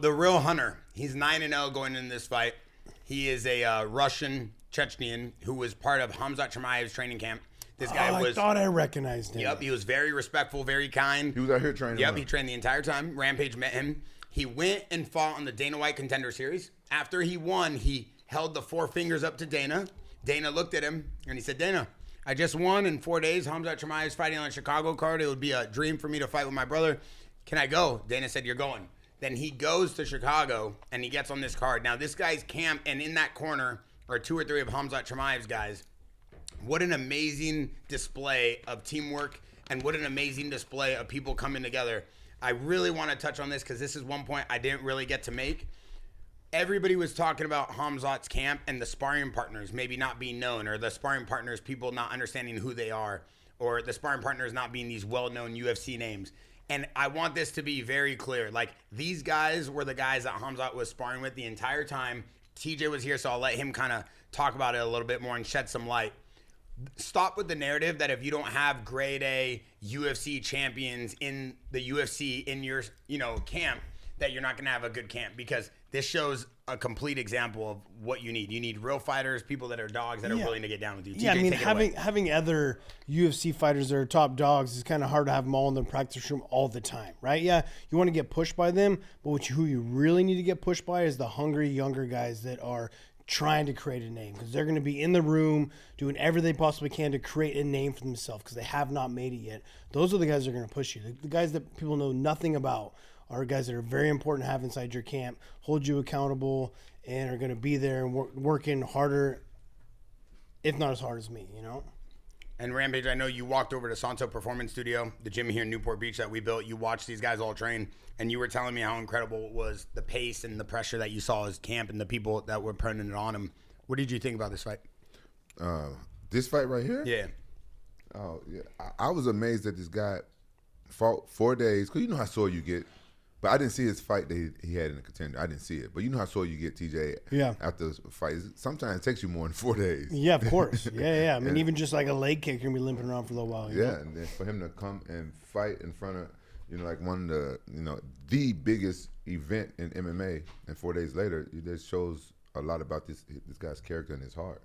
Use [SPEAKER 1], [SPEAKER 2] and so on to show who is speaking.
[SPEAKER 1] The real hunter. He's 9-0 going into this fight. He is a Russian Chechnyan who was part of Khamzat Chimaev's training camp. This guy
[SPEAKER 2] I thought I recognized him.
[SPEAKER 1] Yep, he was very respectful, very kind.
[SPEAKER 3] He was out here training.
[SPEAKER 1] Yep, he trained the entire time. Rampage met him. He went and fought on the Dana White Contender Series. After he won, he held the 4 fingers up to Dana. Dana looked at him and he said, "Dana, I just won in 4 days. Khamzat Chimaev is fighting on a Chicago card. It would be a dream for me to fight with my brother. Can I go?" Dana said, "You're going." Then he goes to Chicago and he gets on this card. Now this guy's camp, and in that corner are 2 or 3 of Khamzat Chimaev's guys. What an amazing display of teamwork, and what an amazing display of people coming together. I really want to touch on this because this is one point I didn't really get to make. Everybody was talking about Khamzat's camp and the sparring partners maybe not being known, or the sparring partners, people not understanding who they are, or the sparring partners not being these well-known UFC names. And I want this to be very clear. Like, these guys were the guys that Khamzat was sparring with the entire time. TJ was here, so I'll let him kind of talk about it a little bit more and shed some light. Stop with the narrative that if you don't have grade A UFC champions in the UFC in your, camp, that you're not going to have a good camp, because this shows a complete example of what you need. You need real fighters, people that are dogs that are willing to get down with you.
[SPEAKER 2] Yeah,
[SPEAKER 1] TJ,
[SPEAKER 2] I mean, having other UFC fighters that are top dogs is kind of hard to have them all in the practice room all the time, right? Yeah, you want to get pushed by them, but who you really need to get pushed by is the hungry, younger guys that are trying to create a name, because they're going to be in the room doing everything they possibly can to create a name for themselves because they have not made it yet. Those are the guys that are going to push you. The guys that people know nothing about are guys that are very important to have inside your camp, hold you accountable, and are going to be there and working harder, if not as hard as me,
[SPEAKER 1] And Rampage, I know you walked over to Santo Performance Studio, the gym here in Newport Beach that we built. You watched these guys all train, and you were telling me how incredible it was, the pace and the pressure that you saw as camp and the people that were putting it on him. What did you think about this fight?
[SPEAKER 3] This fight right here?
[SPEAKER 1] Yeah.
[SPEAKER 3] Oh, yeah. I was amazed that this guy fought 4 days, because you know how sore you get. But I didn't see his fight that he had in the Contender. I didn't see it. But you know how sore you get, TJ, after a fight. Sometimes it takes you more than 4 days.
[SPEAKER 2] Yeah, of course. Yeah. I mean, even just like a leg kick, you're going to be limping around for a little while.
[SPEAKER 3] Yeah, and then for him to come and fight in front of, like one of the, the biggest event in MMA, and 4 days later, it just shows a lot about this guy's character and his heart.